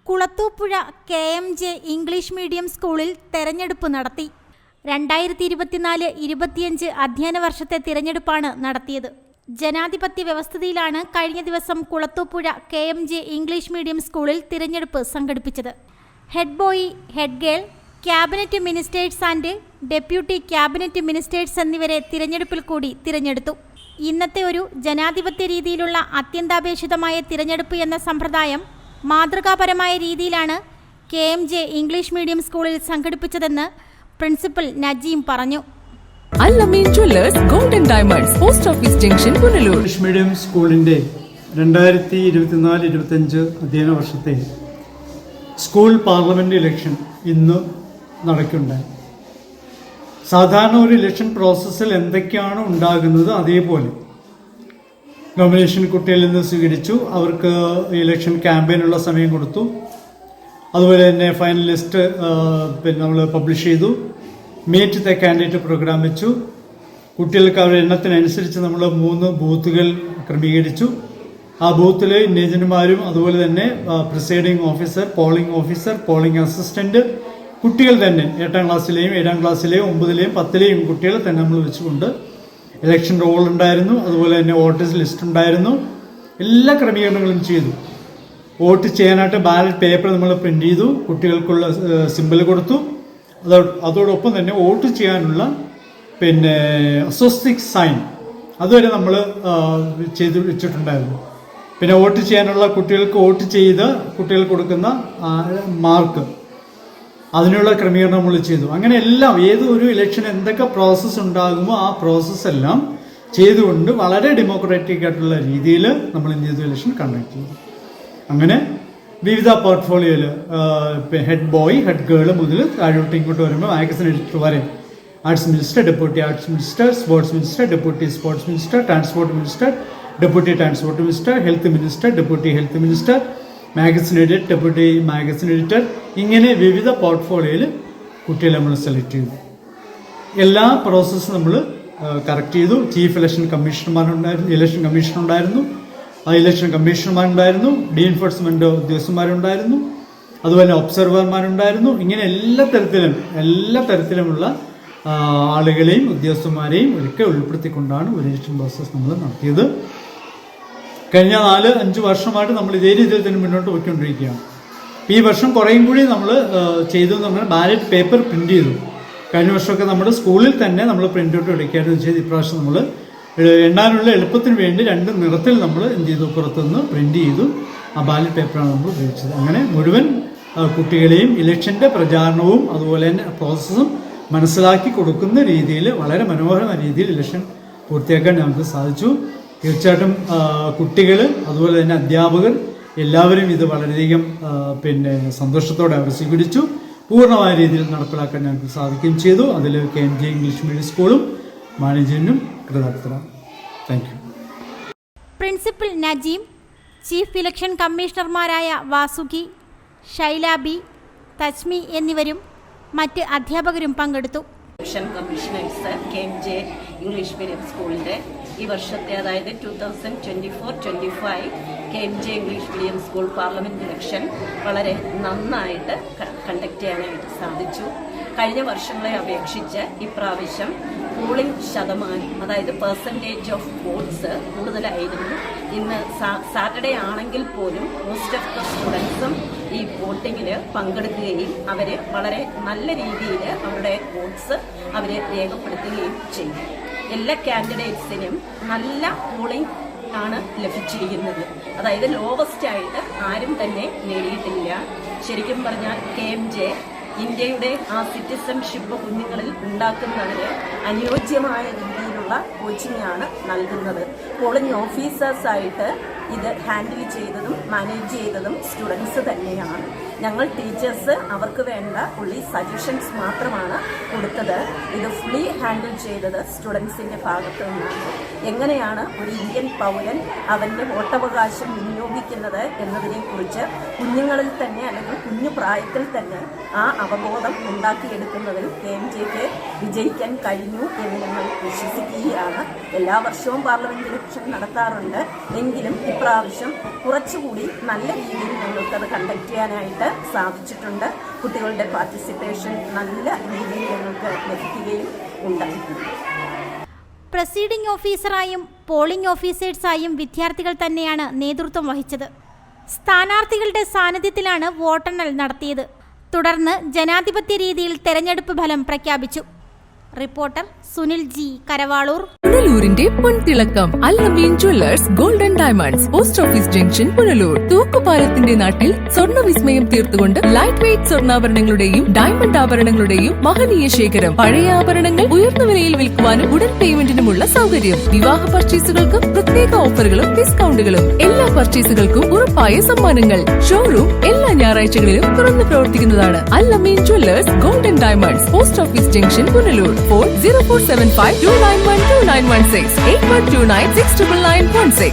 Kulathupuzha KMJ English medium സ്കൂളിൽ തെരഞ്ഞെടുപ്പ് നടത്തി. 2024-25 അധ്യയന വർഷത്തെ തിരഞ്ഞെടുപ്പാണ് നടത്തിയത്. ജനാധിപത്യ വ്യവസ്ഥയിലാണ് കഴിഞ്ഞ ദിവസം കുളത്തൂപ്പുഴ KMJ ഇംഗ്ലീഷ് മീഡിയം സ്കൂളിൽ തിരഞ്ഞെടുപ്പ് സംഘടിപ്പിച്ചത്. Head boy, head girl, cabinet ministers and deputy cabinet ministers എന്നിവരെ തിരഞ്ഞെടുപ്പിൽ കൂടി തിരഞ്ഞെടുത്തു. ഇന്നത്തെ ഒരു ജനാധിപത്യ രീതിയിലുള്ള അത്യന്താപേക്ഷിതമായ തിരഞ്ഞെടുപ്പ് എന്ന സമ്പ്രദായം മാതൃകാപരമായ രീതിയിലാണ് KMJ ഇംഗ്ലീഷ് മീഡിയം സ്കൂളിൽ സംഘടിപ്പിച്ചതെന്ന് പ്രിൻസിപ്പൽ നജീം പറഞ്ഞു. Al-Ameen Jewellers Golden Diamonds, post office junction, Punalur. English medium സ്കൂളിൻ്റെ 2024-25 അധ്യയന വർഷത്തെ സ്കൂൾ പാർലമെന്റ് ഇലക്ഷൻ ഇന്ന് നടക്കുകയുണ്ടായി. സാധാരണ ഒരു ഇലക്ഷൻ പ്രോസസ്സിൽ എന്തൊക്കെയാണ് ഉണ്ടാകുന്നത് അതേപോലെ നോമിനേഷൻ കുട്ടികളിൽ നിന്ന് സ്വീകരിച്ചു. അവർക്ക് ഇലക്ഷൻ ക്യാമ്പയിനുള്ള സമയം കൊടുത്തു. അതുപോലെ തന്നെ ഫൈനൽ ലിസ്റ്റ് നമ്മൾ പബ്ലിഷ് ചെയ്തു. മീറ്റ് ദ കാൻഡിഡേറ്റ് പ്രോഗ്രാം വെച്ചു. കുട്ടികൾക്ക് അവരുടെ എണ്ണത്തിനനുസരിച്ച് നമ്മൾ 3 ബൂത്തുകൾ ക്രമീകരിച്ചു. ആ ബൂത്തിൽ ഏജന്റുമാരും അതുപോലെ തന്നെ presiding officer, polling officer, polling assistant, കുട്ടികൾ തന്നെ 8ാം ക്ലാസ്സിലെയും 7ാം ക്ലാസ്സിലെയും 9ലെയും 10ലെയും കുട്ടികളെ തന്നെ നമ്മൾ വെച്ചുകൊണ്ട് ഇലക്ഷൻ റോൾ ഉണ്ടായിരുന്നു. അതുപോലെ തന്നെ വോട്ടേഴ്സ് ലിസ്റ്റ് ഉണ്ടായിരുന്നു. എല്ലാ ക്രമീകരണങ്ങളും ചെയ്തു. വോട്ട് ചെയ്യാനായിട്ട് ബാലറ്റ് പേപ്പർ നമ്മൾ പ്രിന്റ് ചെയ്തു. കുട്ടികൾക്കുള്ള സിമ്പിൾ കൊടുത്തു. അതോടൊപ്പം തന്നെ വോട്ട് ചെയ്യാനുള്ള അസോസ്റ്റിക് സൈൻ അതുവരെ നമ്മൾ ചെയ്ത് വെച്ചിട്ടുണ്ടായിരുന്നു. പിന്നെ വോട്ട് ചെയ്യാനുള്ള കുട്ടികൾക്ക് വോട്ട് ചെയ്ത് കുട്ടികൾക്ക് കൊടുക്കുന്ന മാർക്ക് അതിനുള്ള ക്രമീകരണം നമ്മൾ ചെയ്തു. അങ്ങനെ എല്ലാം ഏതൊരു ഇലക്ഷൻ എന്തൊക്കെ പ്രോസസ്സ് ഉണ്ടാകുമോ ആ പ്രോസസ്സ് എല്ലാം ചെയ്തുകൊണ്ട് വളരെ ഡെമോക്രാറ്റിക് ആയിട്ടുള്ള രീതിയിൽ നമ്മൾ എന്ത് ചെയ്തു, ഇലക്ഷൻ കണ്ടക്ട് ചെയ്തു. അങ്ങനെ വിവിധ പോർട്ട്ഫോളിയോയിൽ ഹെഡ് ബോയ്, ഹെഡ് ഗേൾ മുതൽ താഴോട്ട് ഇങ്ങോട്ട് വരുമ്പോൾ മാഗസിൻ എഡിറ്റർ വരെ arts minister, deputy arts minister, sports minister, deputy sports minister, transport minister, deputy transport minister, health minister, deputy health minister, magazine editor, deputy magazine editor, ഇങ്ങനെ വിവിധ പോർട്ട്ഫോളിയോയിൽ കുട്ടികളെ നമ്മൾ select ചെയ്തു. എല്ലാ പ്രോസസ്സും നമ്മൾ കറക്റ്റ് ചെയ്തു. ചീഫ് ഇലക്ഷൻ കമ്മീഷണർമാരുണ്ടായിരുന്നു, ഇലക്ഷൻ കമ്മീഷൻ ഉണ്ടായിരുന്നു, election കമ്മീഷണർമാരുണ്ടായിരുന്നു, D enforcement ഉദ്യോഗസ്ഥന്മാരുണ്ടായിരുന്നു, അതുപോലെ ഒബ്സർവർമാരുണ്ടായിരുന്നു. ഇങ്ങനെ എല്ലാ തരത്തിലുമുള്ള ആളുകളെയും ഉദ്യോഗസ്ഥന്മാരെയും ഒക്കെ ഉൾപ്പെടുത്തിക്കൊണ്ടാണ് ഒരു ഇലക്ഷൻ പ്രോസസ് നമ്മൾ നടത്തിയത്. കഴിഞ്ഞ 4-5 വർഷമായിട്ട് നമ്മൾ ഇതേ രീതിയിൽ തന്നെ മുന്നോട്ട് പോയിക്കൊണ്ടിരിക്കുകയാണ്. ഈ വർഷം കുറേയും കൂടി നമ്മൾ ചെയ്തതെന്ന് പറഞ്ഞാൽ ബാലറ്റ് പേപ്പർ പ്രിന്റ് ചെയ്തു. കഴിഞ്ഞ വർഷമൊക്കെ നമ്മുടെ സ്കൂളിൽ തന്നെ നമ്മൾ പ്രിന്റ് ഔട്ട് എടുക്കുകയായിരുന്നു ചെയ്ത്. ഇപ്രാവശ്യം നമ്മൾ എണ്ണാനുള്ള എളുപ്പത്തിന് വേണ്ടി 2 നിറത്തിൽ നമ്മൾ എന്ത് ചെയ്തു, പുറത്തുനിന്ന് പ്രിന്റ് ചെയ്തു. ആ ബാലറ്റ് പേപ്പറാണ് നമ്മൾ ഉപയോഗിച്ചത്. അങ്ങനെ മുഴുവൻ കുട്ടികളെയും ഇലക്ഷൻ്റെ പ്രചാരണവും അതുപോലെ തന്നെ പ്രോസസ്സും മനസ്സിലാക്കി കൊടുക്കുന്ന രീതിയിൽ വളരെ മനോഹരമായ രീതിയിൽ ഇലക്ഷൻ പൂർത്തിയാക്കാൻ നമുക്ക് സാധിച്ചു. തീർച്ചയായിട്ടും കുട്ടികൾ അതുപോലെ തന്നെ അധ്യാപകർ എല്ലാവരും ഇത് വളരെയധികം സന്തോഷത്തോടെ അവർ സ്വീകരിച്ചു. പൂർണ്ണമായ രീതിയിൽ നടപ്പിലാക്കാൻ ഞങ്ങൾക്ക് സാധിക്കുകയും ചെയ്തു. അതിൽ KMJ ഇംഗ്ലീഷ് മീഡിയം സ്കൂളും മാനേജ്മെന്റിനും കൃതജ്ഞതരാണ്. Thank you. Principal Najeem, chief election കമ്മീഷണർമാരായ വാസുകി, ഷൈലാബി, തജ്മി എന്നിവരും മറ്റ് അധ്യാപകരും പങ്കെടുത്തു. Election commissioners KMJ English medium സ്കൂളിൻ്റെ ഈ വർഷത്തെ, അതായത് 2024-25 KMJ English medium school parliament election വളരെ നന്നായിട്ട് കണ്ടക്ട് ചെയ്യാനായിട്ട് സാധിച്ചു. കഴിഞ്ഞ വർഷങ്ങളെ അപേക്ഷിച്ച് ഇപ്രാവശ്യം പോളിംഗ് ശതമാനം, അതായത് പെർസെൻറ്റേജ് ഓഫ് വോട്ട്സ് കൂടുതലായിരുന്നു. ഇന്ന് സാറ്റർഡേ ആണെങ്കിൽ പോലും മോസ്റ്റ് ഓഫ് ദ സ്റ്റുഡൻസും ഈ വോട്ടിങ്ങിൽ പങ്കെടുക്കുകയും അവർ വളരെ നല്ല രീതിയിൽ അവരുടെ വോട്ട്സ് അവർ രേഖപ്പെടുത്തുകയും ചെയ്തു. എല്ലാ കാൻഡിഡേറ്റ്സിനും നല്ല പോളിംഗ് ആണ് ലഭിച്ചിരിക്കുന്നത്. അതായത് ലോവസ്റ്റ് ആയിട്ട് ആരും തന്നെ നേടിയിട്ടില്ല. ശരിക്കും പറഞ്ഞാൽ KMJ ഇന്ത്യയുടെ ആ സിറ്റിസൺഷിപ്പ് കുഞ്ഞുങ്ങളിൽ ഉണ്ടാക്കുന്നതിന് അനുയോജ്യമായ രീതിയിലുള്ള കോച്ചിങ്ങാണ് നൽകുന്നത്. പോളിംഗ് ഓഫീസേഴ്സായിട്ട് ഇത് ഹാൻഡിൽ ചെയ്തതും മാനേജ് ചെയ്തതും സ്റ്റുഡൻസ് തന്നെയാണ്. ഞങ്ങൾ ടീച്ചേഴ്സ് അവർക്ക് വേണ്ട ഉള്ളി സജഷൻസ് മാത്രമാണ് കൊടുത്തത്. ഇത് ഫുള്ളി ഹാൻഡിൽ ചെയ്തത് സ്റ്റുഡൻസിൻ്റെ ഭാഗത്തു നിന്നാണ്. എങ്ങനെയാണ് ഒരു ഇന്ത്യൻ പൗരൻ അവൻ്റെ വോട്ടവകാശം ഉപയോഗിക്കുന്നത് എന്നതിനെക്കുറിച്ച് കുഞ്ഞുങ്ങളിൽ തന്നെ അല്ലെങ്കിൽ കുഞ്ഞു പ്രായത്തിൽ തന്നെ ആ അവബോധം ഉണ്ടാക്കിയെടുക്കുന്നതിൽ KMJക്ക് വിജയിക്കാൻ കഴിഞ്ഞു എന്ന് ഞങ്ങൾ വിശ്വസിക്കുകയാണ്. എല്ലാ വർഷവും പാർലമെന്റ് ഇലക്ഷൻ നടത്താറുണ്ട്. എങ്കിലും ഇപ്രാവശ്യം കുറച്ചുകൂടി നല്ല രീതിയിൽ ഞങ്ങൾക്കത് കണ്ടക്ട് ചെയ്യാനായിട്ട് സാധിച്ചിട്ടുണ്ട്. കുട്ടികളുടെ പാർട്ടിസിപ്പേഷൻ നല്ല രീതിയിൽ ഞങ്ങൾക്ക് ലഭിക്കുകയും ഉണ്ടായിട്ടുണ്ട്. പ്രസീഡിംഗ് ഓഫീസറായും പോളിംഗ് ഓഫീസേഴ്സായും വിദ്യാർത്ഥികൾ തന്നെയാണ് നേതൃത്വം വഹിച്ചത്. സ്ഥാനാർത്ഥികളുടെ സാന്നിധ്യത്തിലാണ് വോട്ടെണ്ണൽ നടത്തിയത്. തുടർന്ന് ജനാധിപത്യ രീതിയിൽ തെരഞ്ഞെടുപ്പ് ഫലം പ്രഖ്യാപിച്ചു. റിപ്പോർട്ടർ സുനിൽ ജി, കരവാളൂർ. പുനലൂരിന്റെ പൊൻതിളക്കം Al-Ameen Jewellers Golden Diamonds, post office junction, Punalur. തൂക്കുപാലത്തിന്റെ നാട്ടിൽ സ്വർണ്ണ വിസ്മയം തീർത്തുകൊണ്ട് ലൈറ്റ് വെയ്റ്റ് സ്വർണ്ണാഭരണങ്ങളുടെയും ഡയമണ്ട് ആഭരണങ്ങളുടെയും മഹനീയ ശേഖരം. പഴയ ആഭരണങ്ങൾ ഉയർന്ന വിലയിൽ വിൽക്കുവാനും ഉടൻ പേയ്മെന്റിനുമുള്ള സൗകര്യം. വിവാഹ പർച്ചേസുകൾക്ക് പ്രത്യേക ഓഫറുകളും ഡിസ്കൗണ്ടുകളും. എല്ലാ പർച്ചേസുകൾക്കും ഉറപ്പായ സമ്മാനങ്ങൾ. ഷോറൂം എല്ലാ ഞായറാഴ്ചകളിലും തുറന്നു പ്രവർത്തിക്കുന്നതാണ്. Al-Ameen Jewellers Golden Diamonds, post office junction, Punalur. Phone 0475 291 2916 8129 69916.